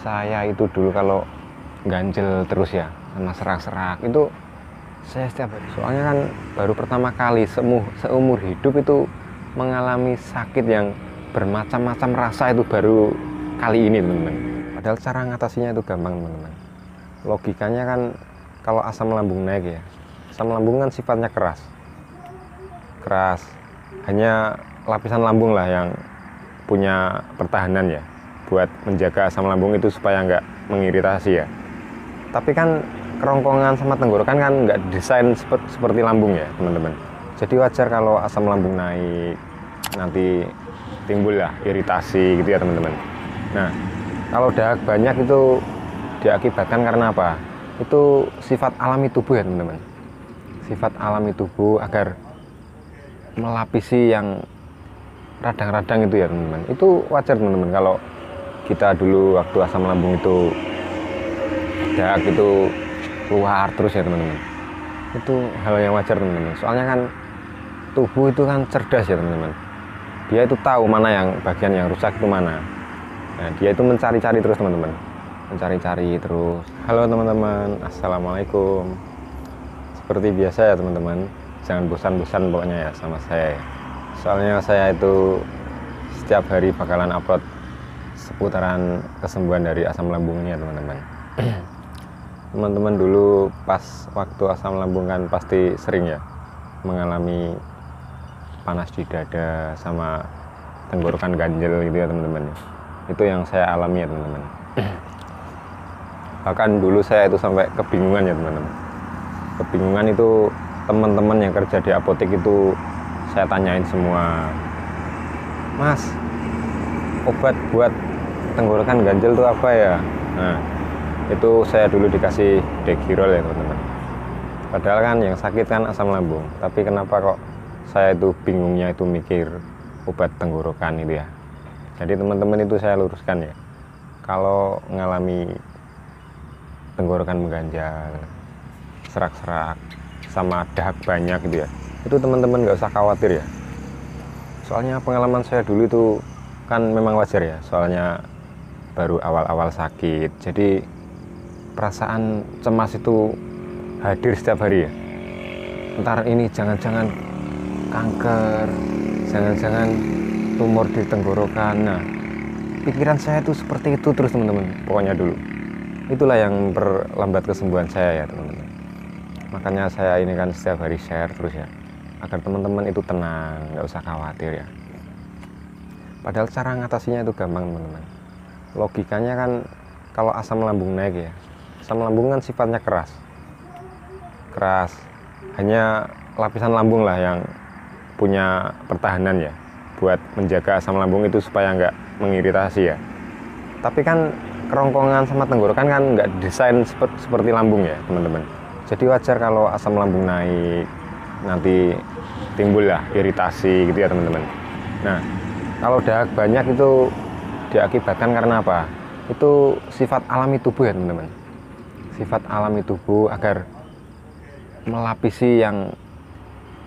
Saya itu dulu kalau ganjel terus ya sama serak-serak itu saya setiap hari. Soalnya kan baru pertama kali seumur hidup itu mengalami sakit yang bermacam-macam rasa itu baru kali ini teman-teman. Padahal cara ngatasinya itu gampang teman-teman. Logikanya kan kalau asam lambung naik ya, asam lambung kan sifatnya keras. Hanya lapisan lambung lah yang punya pertahanan ya buat menjaga asam lambung itu supaya nggak mengiritasi ya. Tapi kan kerongkongan sama tenggorokan kan nggak desain seperti lambung ya teman-teman. Jadi wajar kalau asam lambung naik, nanti timbul lah iritasi gitu ya teman-teman. Nah, kalau dahak banyak itu diakibatkan karena apa? Itu sifat alami tubuh ya teman-teman. Sifat alami tubuh agar melapisi yang radang-radang itu ya teman-teman. Itu wajar teman-teman kalau kita dulu waktu asam lambung itu dahak itu keluar terus ya teman-teman. Itu hal yang wajar teman-teman. Soalnya kan tubuh itu kan cerdas ya teman-teman. Dia itu tahu mana yang bagian yang rusak itu mana. Nah, dia itu mencari-cari terus teman-teman. Mencari-cari terus. Halo teman-teman, assalamualaikum. Seperti biasa ya teman-teman. Jangan bosan-bosan pokoknya ya sama saya ya. Soalnya saya itu setiap hari bakalan upload seputaran kesembuhan dari asam lambung ini ya teman-teman. Teman-teman dulu pas waktu asam lambung kan pasti sering ya mengalami panas di dada sama tenggorokan ganjel gitu ya teman-teman. Itu yang saya alami ya teman-teman. Bahkan dulu saya itu sampai kebingungan ya teman-teman. Kebingungan itu teman-teman yang kerja di apotek itu saya tanyain semua, Mas, obat buat tenggorokan ganjel itu apa ya? Nah, itu saya dulu dikasih Degirol ya teman-teman. Padahal kan yang sakit kan asam lambung, tapi kenapa kok saya itu bingungnya itu mikir obat tenggorokan itu ya. Jadi teman-teman itu saya luruskan ya, kalau ngalami tenggorokan mengganjal, serak-serak, sama dahak banyak gitu ya, itu teman-teman nggak usah khawatir ya. Soalnya pengalaman saya dulu itu kan memang wajar ya, soalnya baru awal-awal sakit, jadi perasaan cemas itu hadir setiap hari ya. Ntar ini jangan-jangan kanker, jangan-jangan tumor di tenggorokan. Nah, pikiran saya itu seperti itu terus teman-teman, pokoknya dulu. Itulah yang memperlambat kesembuhan saya ya teman-teman. Makanya saya ini kan setiap hari share terus ya, agar teman-teman itu tenang, nggak usah khawatir ya. Padahal cara ngatasinya itu gampang teman-teman. Logikanya kan kalau asam lambung naik ya, asam lambung kan sifatnya keras. Hanya lapisan lambung lah yang punya pertahanan ya buat menjaga asam lambung itu supaya nggak mengiritasi ya. Tapi kan kerongkongan sama tenggorokan kan nggak desain seperti lambung ya teman-teman. Jadi wajar kalau asam lambung naik, nanti timbul lah iritasi gitu ya teman-teman. Nah, kalau dahak banyak itu diakibatkan karena apa? Itu sifat alami tubuh ya teman-teman. Sifat alami tubuh agar melapisi yang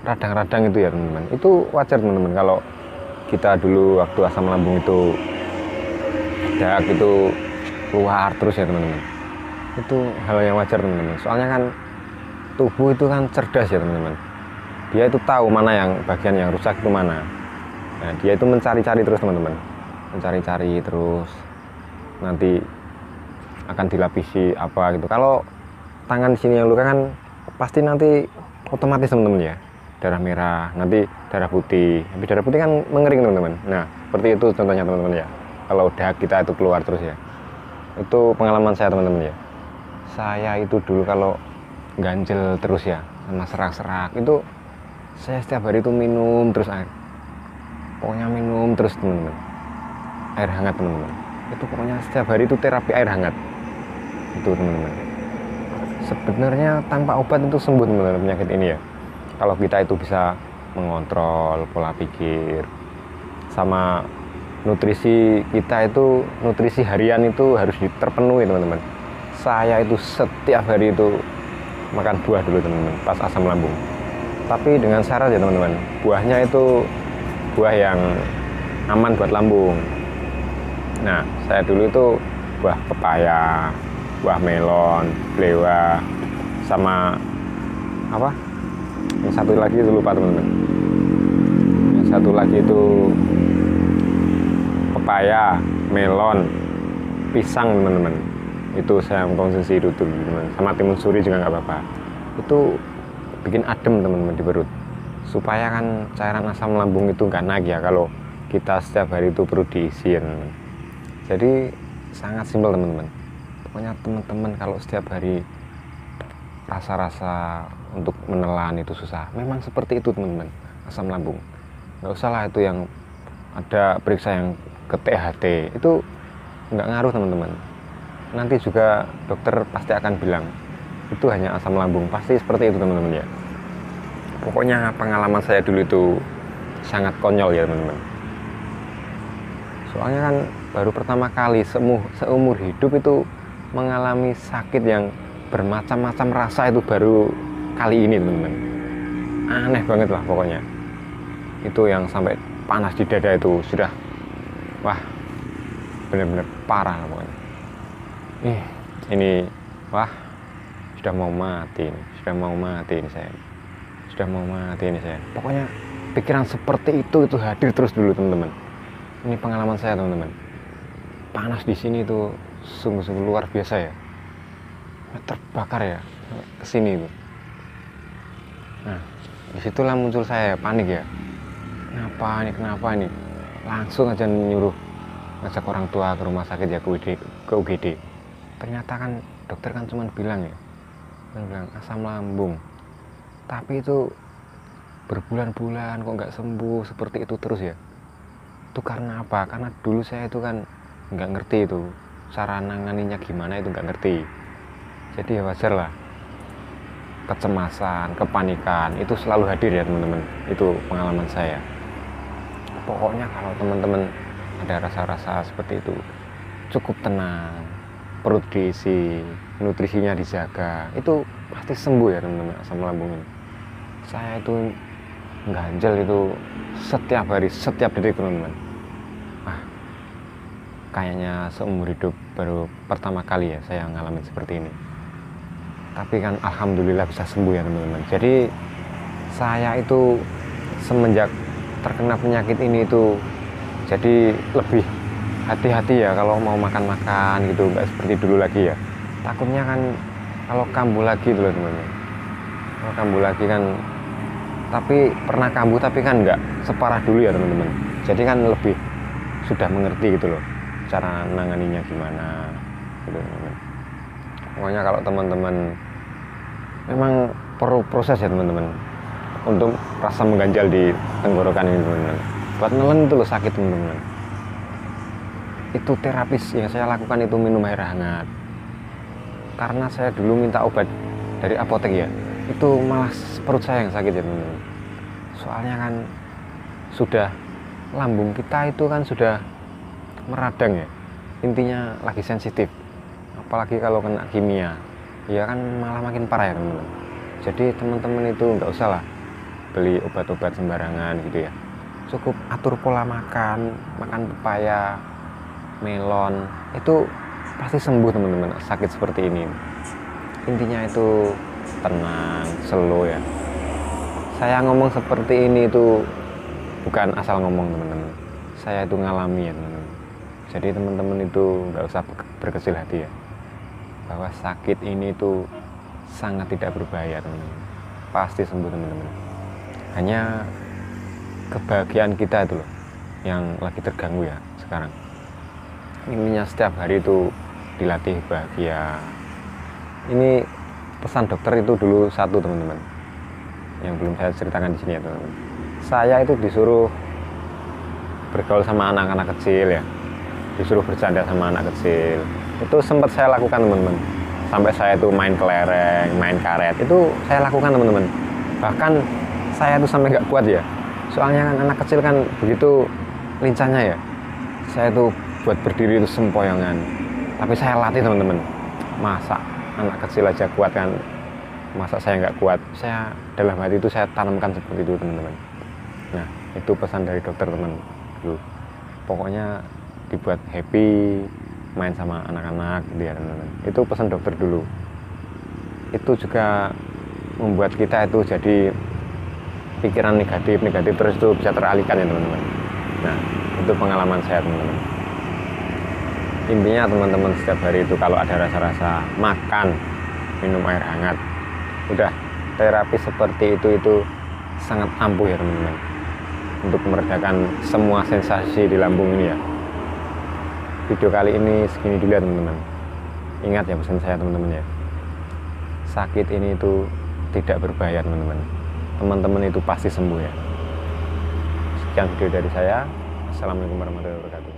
radang-radang itu ya teman-teman. Itu wajar teman-teman kalau kita dulu waktu asam lambung itu dahak itu keluar terus ya teman-teman. Itu hal yang wajar teman-teman. Soalnya kan tubuh itu kan cerdas ya teman-teman. Dia itu tahu mana yang bagian yang rusak itu mana. Nah, dia itu mencari-cari terus teman-teman. Mencari-cari terus. Nanti akan dilapisi apa gitu. Kalau tangan di sini yang luka kan pasti nanti otomatis teman-teman ya. Darah merah, nanti darah putih. Habis darah putih kan mengering teman-teman. Nah, seperti itu contohnya teman-teman ya. Kalau dahak kita itu keluar terus ya. Itu pengalaman saya teman-teman ya. Saya itu dulu kalau ganjel terus ya sama serak-serak itu saya setiap hari itu minum terus air, pokoknya minum terus teman-teman, air hangat teman-teman. Itu pokoknya setiap hari itu terapi air hangat itu teman-teman. Sebenarnya tanpa obat itu sembuh teman-teman penyakit ini ya, kalau kita itu bisa mengontrol pola pikir sama nutrisi kita. Itu nutrisi harian itu harus terpenuhi teman-teman. Saya itu setiap hari itu makan buah dulu teman-teman pas asam lambung, tapi dengan syarat ya teman-teman, buahnya itu buah yang aman buat lambung. Nah, saya dulu itu buah pepaya, buah melon, belewa, sama apa? Yang satu lagi itu lupa teman-teman. Yang satu lagi itu pepaya, melon, pisang teman-teman. Itu saya mengkonsumsi itu teman-teman. Sama timun suri juga nggak apa-apa. Itu bikin adem teman-teman di perut. Supaya kan cairan asam lambung itu nggak naik ya kalau kita setiap hari itu perlu diisi ya teman-teman. Jadi sangat simpel teman-teman. Pokoknya teman-teman kalau setiap hari rasa-rasa untuk menelan itu susah, memang seperti itu teman-teman, asam lambung. Nggak usah lah itu yang ada periksa yang ke THT, itu nggak ngaruh teman-teman. Nanti juga dokter pasti akan bilang itu hanya asam lambung, pasti seperti itu teman-teman ya. Pokoknya pengalaman saya dulu itu sangat konyol ya teman-teman. Soalnya kan baru pertama kali seumur hidup itu mengalami sakit yang bermacam-macam rasa, itu baru kali ini teman-teman. Aneh banget lah pokoknya. Itu yang sampai panas di dada itu sudah, wah, benar-benar parah lah pokoknya. Ini wah, sudah mau mati ini saya. Sudah mau mati ini saya. Pokoknya pikiran seperti itu hadir terus dulu teman-teman. Ini pengalaman saya teman-teman. Panas di sini itu sungguh-sungguh luar biasa ya. Terbakar ya ke sini itu. Nah, disitulah muncul saya panik ya. Kenapa ini? Langsung aja nyuruh ngajak orang tua ke rumah sakit ya, ke UGD. Ternyata kan dokter kan cuma bilang ya, asam lambung. Tapi itu berbulan-bulan kok nggak sembuh seperti itu terus ya. Itu karena apa? Karena dulu saya itu kan nggak ngerti itu cara nanganinya gimana, itu nggak ngerti. Jadi ya wajar lah, kecemasan, kepanikan itu selalu hadir ya teman-teman. Itu pengalaman saya. Pokoknya kalau teman-teman ada rasa-rasa seperti itu, cukup tenang, perut diisi, nutrisinya dijaga, itu pasti sembuh ya teman-teman asam lambung ini. Saya itu ganjel itu setiap hari, setiap detik teman-teman. Kayaknya seumur hidup baru pertama kali ya saya ngalamin seperti ini. Tapi kan alhamdulillah bisa sembuh ya teman-teman. Jadi saya itu semenjak terkena penyakit ini itu jadi lebih hati-hati ya kalau mau makan-makan gitu, nggak seperti dulu lagi ya. Takutnya kan kalau kambuh lagi tuh teman-teman. Kalau kambuh lagi kan, tapi pernah kambuh tapi kan nggak separah dulu ya teman-teman. Jadi kan lebih sudah mengerti gitu loh cara nanganinya gimana gitu teman-teman. Pokoknya kalau teman-teman memang perlu proses ya teman-teman untuk rasa mengganjal di tenggorokan ini teman-teman. Buat nelen itu loh sakit teman-teman. Itu terapis yang saya lakukan itu minum air hangat. Karena saya dulu minta obat dari apotek ya, itu malah perut saya yang sakit ya teman-teman. Soalnya kan sudah lambung kita itu kan sudah meradang ya, intinya lagi sensitif. Apalagi kalau kena kimia, ya kan malah makin parah ya teman-teman. Jadi teman-teman itu nggak usah lah beli obat-obat sembarangan gitu ya. Cukup atur pola makan pepaya, melon, itu pasti sembuh teman-teman sakit seperti ini. Intinya itu tenang, slow ya. Saya ngomong seperti ini itu bukan asal ngomong teman-teman. Saya itu ngalami ya teman-teman. Jadi teman-teman itu nggak usah berkecil hati ya. Bahwa sakit ini itu sangat tidak berbahaya teman-teman. Pasti sembuh teman-teman. Hanya kebahagiaan kita itu loh yang lagi terganggu ya sekarang. Intinya setiap hari itu dilatih bahagia. Ini pesan dokter itu dulu satu teman-teman, yang belum saya ceritakan di sini ya teman-teman. Saya itu disuruh bergaul sama anak-anak kecil ya, disuruh bercanda sama anak kecil. Itu sempat saya lakukan teman-teman. Sampai saya itu main kelereng, main karet, itu saya lakukan teman-teman. Bahkan saya itu sampai nggak kuat ya. Soalnya kan anak kecil kan begitu lincahnya ya. Saya itu buat berdiri itu sempoyongan. Tapi saya latih teman-teman. Masa anak kecil aja kuat kan, masa saya nggak kuat? Saya dalam hati itu saya tanamkan seperti itu teman-teman. Nah itu pesan dari dokter teman dulu. Pokoknya dibuat happy, main sama anak-anak gitu ya teman-teman. Itu pesan dokter dulu. Itu juga membuat kita itu jadi pikiran negatif terus itu bisa teralihkan ya teman-teman. Nah, itu pengalaman saya teman-teman. Intinya teman-teman setiap hari itu kalau ada rasa-rasa makan, minum air hangat, udah terapi seperti itu sangat ampuh ya teman-teman, untuk meredakan semua sensasi di lambung ini ya. Video kali ini segini dulu ya teman-teman. Ingat ya pesan saya teman-teman ya, sakit ini itu tidak berbahaya teman-teman. Teman-teman itu pasti sembuh ya. Sekian video dari saya. Assalamualaikum warahmatullahi wabarakatuh.